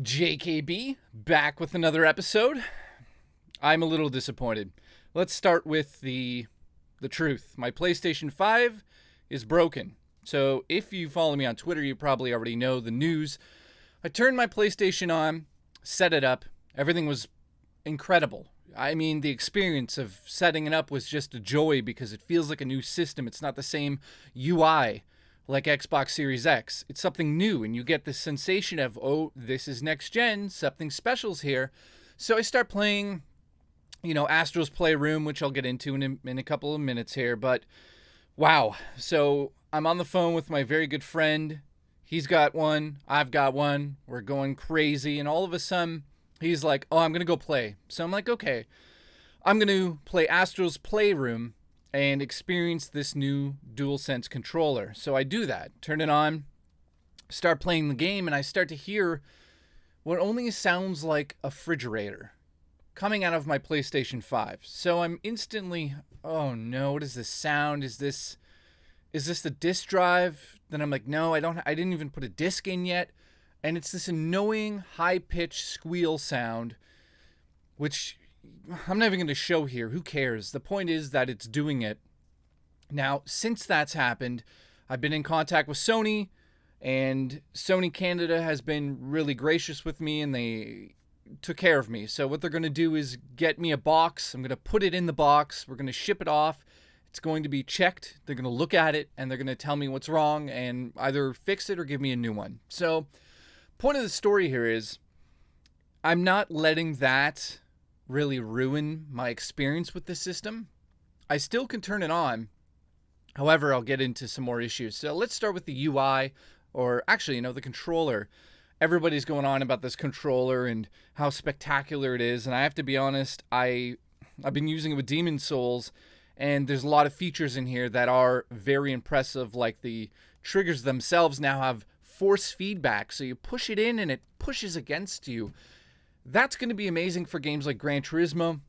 JKB, back with another episode. I'm a little disappointed. Let's start with the truth. My PlayStation 5 is broken. So if you follow me on Twitter, you probably already know the news. I turned my PlayStation on, set it up. Everything was incredible. I mean, the experience of setting it up was just a joy because it feels like a new system. It's not the same UI like Xbox Series X. It's something new, and you get this sensation of, oh, this is next gen, something special's here. So I start playing, Astro's Playroom, which I'll get into in a couple of minutes here, but wow. So I'm on the phone with my very good friend. He's got one, I've got one, we're going crazy, and all of a sudden, he's like, oh, I'm going to go play. So I'm like, okay, I'm going to play Astro's Playroom and experience this new DualSense controller. So I do that, turn it on, start playing the game, and I start to hear what only sounds like a refrigerator coming out of my PlayStation 5. So I'm instantly, oh no, what is this sound? Is this the disk drive? Then I'm like, no, I didn't even put a disc in yet. And it's this annoying high-pitched squeal sound, which I'm not even going to show here. Who cares? The point is that it's doing it. Now, since that's happened, I've been in contact with Sony, and Sony Canada has been really gracious with me, and they took care of me. So what they're going to do is get me a box. I'm going to put it in the box. We're going to ship it off. It's going to be checked. They're going to look at it, and they're going to tell me what's wrong and either fix it or give me a new one. So point of the story here is I'm not letting that really ruin my experience with the system. I still can turn it on. However, I'll get into some more issues. So let's start with the UI, or actually, the controller. Everybody's going on about this controller and how spectacular it is. And I have to be honest, I've been using it with Demon's Souls, and there's a lot of features in here that are very impressive, like the triggers themselves now have force feedback. So you push it in and it pushes against you. That's going to be amazing for games like Gran Turismo.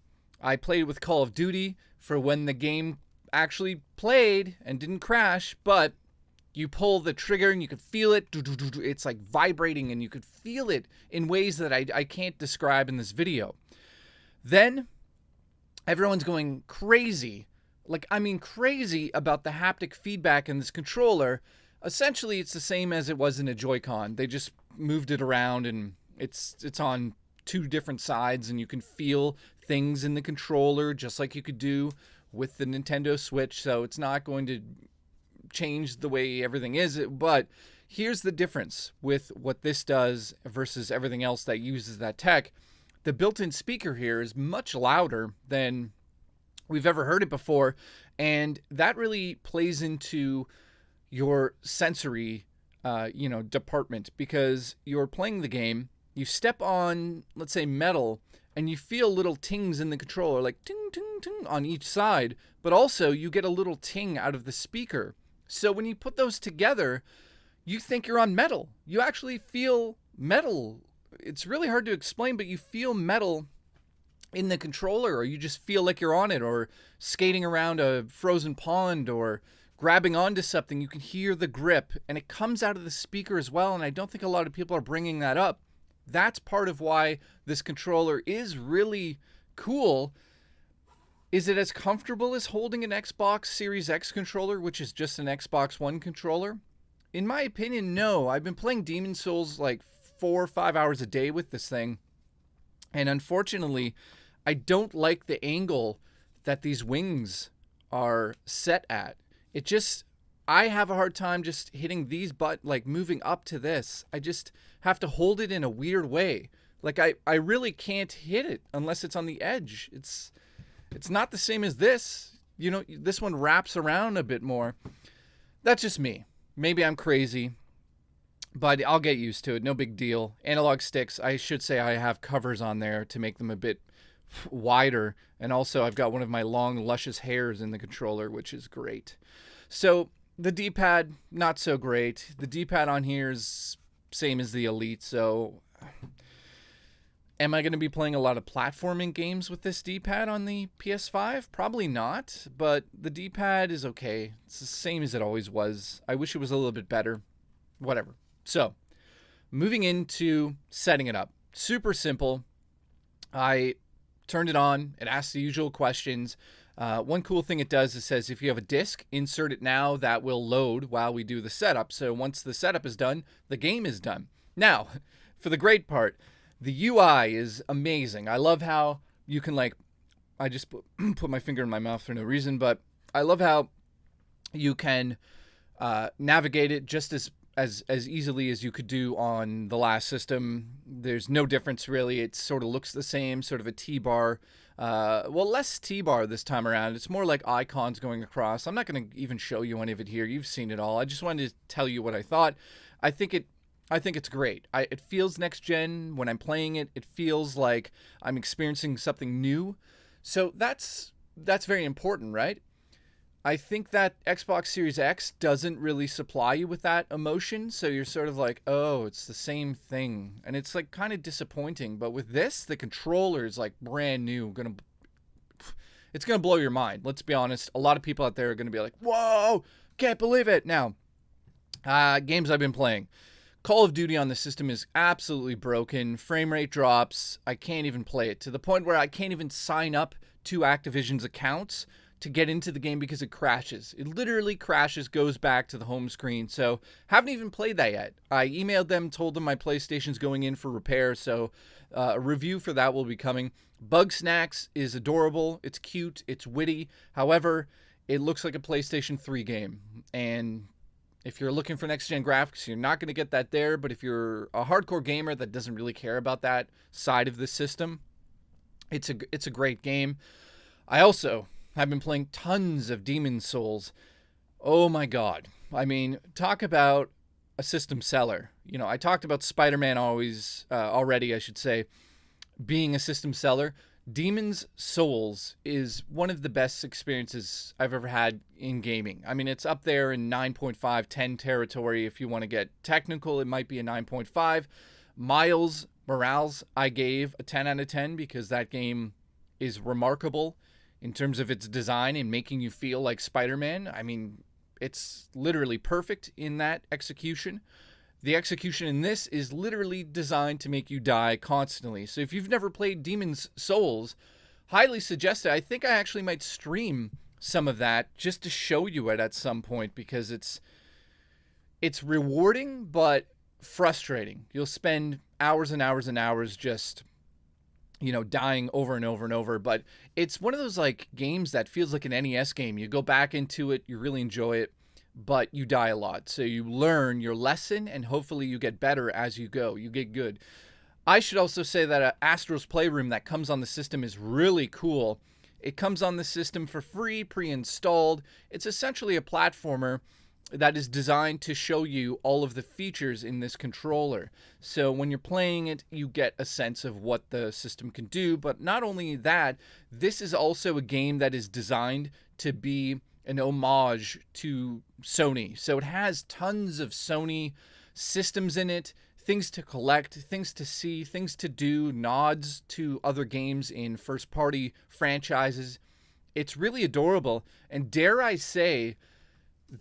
I played with Call of Duty for when the game actually played and didn't crash, but you pull the trigger and you could feel it. It's like vibrating, and you could feel it in ways that I can't describe in this video. Then everyone's going crazy. Crazy about the haptic feedback in this controller. Essentially, it's the same as it was in a Joy-Con. They just moved it around, and it's on two different sides, and you can feel things in the controller just like you could do with the Nintendo Switch. So it's not going to change the way everything is, but here's the difference with what this does versus everything else that uses that tech. The built-in speaker here is much louder than we've ever heard it before, and that really plays into your sensory department, because you're playing the game, you step on, let's say, metal, and you feel little tings in the controller, like ting, ting, ting on each side, but also you get a little ting out of the speaker. So when you put those together, you think you're on metal. You actually feel metal. It's really hard to explain, but you feel metal in the controller, or you just feel like you're on it, or skating around a frozen pond, or grabbing onto something. You can hear the grip, and it comes out of the speaker as well, and I don't think a lot of people are bringing that up. That's part of why this controller is really cool. Is it as comfortable as holding an Xbox Series X controller, which is just an Xbox One controller? In my opinion, no. I've been playing Demon's Souls like 4 or 5 hours a day with this thing, and unfortunately, I don't like the angle that these wings are set at. I have a hard time just hitting these moving up to this. I just have to hold it in a weird way. I really can't hit it unless it's on the edge. It's not the same as this. This one wraps around a bit more. That's just me. Maybe I'm crazy, but I'll get used to it. No big deal. Analog sticks, I should say I have covers on there to make them a bit wider. And also I've got one of my long, luscious hairs in the controller, which is great. So the D-pad, not so great. The D-pad on here is same as the Elite, so am I going to be playing a lot of platforming games with this D-pad on the PS5? Probably not, but the D-pad is okay. It's the same as it always was. I wish it was a little bit better. Whatever. So, moving into setting it up. Super simple. I turned it on. It asks the usual questions. One cool thing it does is says if you have a disk, insert it now. That will load while we do the setup. So once the setup is done, the game is done. Now, for the great part, the UI is amazing. I love how you can, like, I just put my finger in my mouth for no reason, but I love how you can navigate it just as easily as you could do on the last system. There's no difference really. It sort of looks the same, sort of a T-bar. Well, less T-bar this time around. It's more like icons going across. I'm not going to even show you any of it here. You've seen it all. I just wanted to tell you what I thought. I think it's great. It feels next gen when I'm playing it. It feels like I'm experiencing something new. So that's very important, right? I think that Xbox Series X doesn't really supply you with that emotion. So you're sort of like, oh, it's the same thing. And it's like kind of disappointing. But with this, the controller is like brand new. It's going to blow your mind. Let's be honest. A lot of people out there are going to be like, whoa, can't believe it. Now, games I've been playing. Call of Duty on the system is absolutely broken. Frame rate drops. I can't even play it to the point where I can't even sign up to Activision's accounts to get into the game because it crashes. It literally crashes, goes back to the home screen. So haven't even played that yet. I emailed them, told them my PlayStation's going in for repair. So a review for that will be coming. Bug Snacks is adorable. It's cute. It's witty. However, it looks like a PlayStation 3 game. And if you're looking for next-gen graphics, you're not going to get that there. But if you're a hardcore gamer that doesn't really care about that side of the system, it's a great game. I also have been playing tons of Demon's Souls. Oh my God. I mean, talk about a system seller. You know, I talked about Spider-Man already, I should say, being a system seller. Demon's Souls is one of the best experiences I've ever had in gaming. I mean, it's up there in 9.5, 10 territory. If you want to get technical, it might be a 9.5. Miles Morales, I gave a 10 out of 10 because that game is remarkable in terms of its design and making you feel like Spider-Man. I mean, it's literally perfect in that execution. The execution in this is literally designed to make you die constantly. So if you've never played Demon's Souls, highly suggest it. I think I actually might stream some of that just to show you it at some point because it's rewarding but frustrating. You'll spend hours and hours and hours just, you know, dying over and over and over. But it's one of those like games that feels like an NES game. You go back into it, you really enjoy it, but you die a lot. So you learn your lesson and hopefully you get better as you go. You get good. I should also say that Astro's Playroom that comes on the system is really cool. It comes on the system for free, pre-installed. It's essentially a platformer that is designed to show you all of the features in this controller. So when you're playing it, you get a sense of what the system can do. But not only that, this is also a game that is designed to be an homage to Sony. So it has tons of Sony systems in it, things to collect, things to see, things to do, nods to other games in first-party franchises. It's really adorable. And dare I say,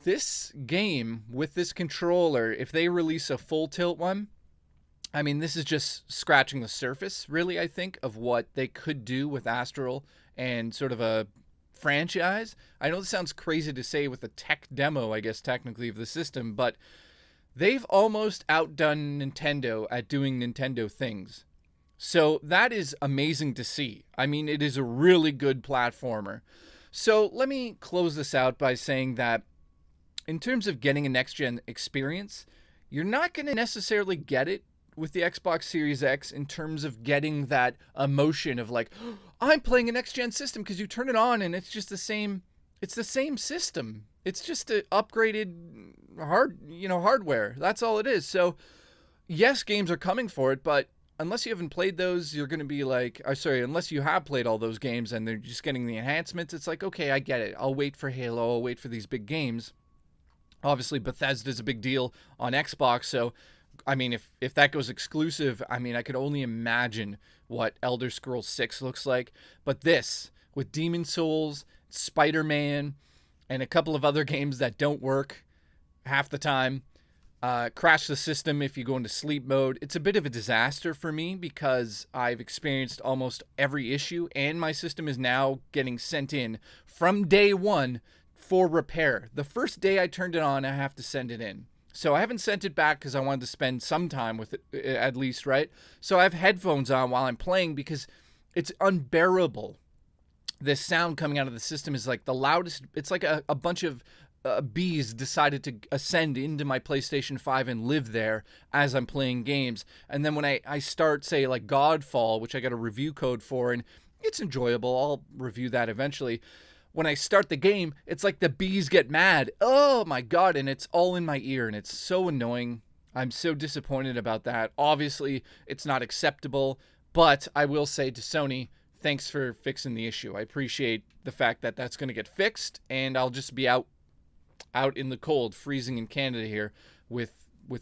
this game with this controller, if they release a full tilt one, I mean, this is just scratching the surface, really, I think, of what they could do with Astral and sort of a franchise. I know this sounds crazy to say with a tech demo, I guess, technically, of the system, but they've almost outdone Nintendo at doing Nintendo things. So that is amazing to see. I mean, it is a really good platformer. So let me close this out by saying that in terms of getting a next-gen experience, you're not going to necessarily get it with the Xbox Series X in terms of getting that emotion of like, oh, I'm playing a next-gen system, because you turn it on and it's just the same. It's the same system. It's just an upgraded hardware. That's all it is. So yes, games are coming for it, but unless you haven't played those, you're going to be like, unless you have played all those games and they're just getting the enhancements, it's like, okay, I get it. I'll wait for Halo. I'll wait for these big games. Obviously, Bethesda's a big deal on Xbox, so I mean, if that goes exclusive, I mean, I could only imagine what Elder Scrolls 6 looks like. But this, with Demon's Souls, Spider-Man, and a couple of other games that don't work half the time, crash the system if you go into sleep mode. It's a bit of a disaster for me because I've experienced almost every issue, and my system is now getting sent in from day one for repair. The first day I turned it on, I have to send it in. So I haven't sent it back because I wanted to spend some time with it at least, right? So I have headphones on while I'm playing because it's unbearable. The sound coming out of the system is like the loudest. It's like a bunch of bees decided to ascend into my PlayStation 5 and live there as I'm playing games. And then when I start, say, like Godfall, which I got a review code for, and it's enjoyable. I'll review that eventually. When I start the game, it's like the bees get mad. Oh my God. And it's all in my ear, and it's so annoying. I'm so disappointed about that. Obviously, it's not acceptable, but I will say to Sony, thanks for fixing the issue. I appreciate the fact that that's going to get fixed, and I'll just be out in the cold, freezing in Canada here with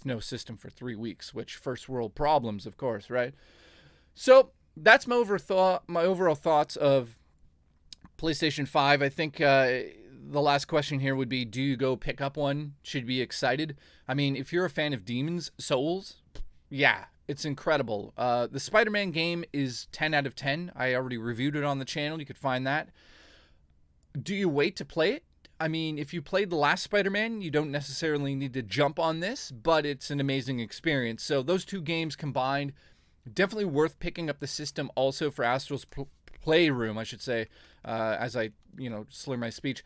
no system for 3 weeks, which first world problems, of course, right? So that's my overall thoughts of PlayStation 5. I think the last question here would be, do you go pick up one? Should you be excited? I mean, if you're a fan of Demon's Souls, yeah, it's incredible. The Spider-Man game is 10 out of 10. I already reviewed it on the channel. You could find that. Do you wait to play it? I mean, if you played the last Spider-Man, you don't necessarily need to jump on this, but it's an amazing experience. So those two games combined, definitely worth picking up the system also for Astral's Playroom, I should say, as I, slur my speech,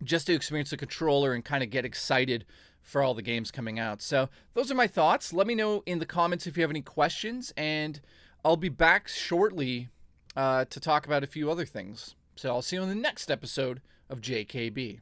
just to experience the controller and kind of get excited for all the games coming out. So those are my thoughts. Let me know in the comments if you have any questions, and I'll be back shortly to talk about a few other things. So I'll see you in the next episode of JKB.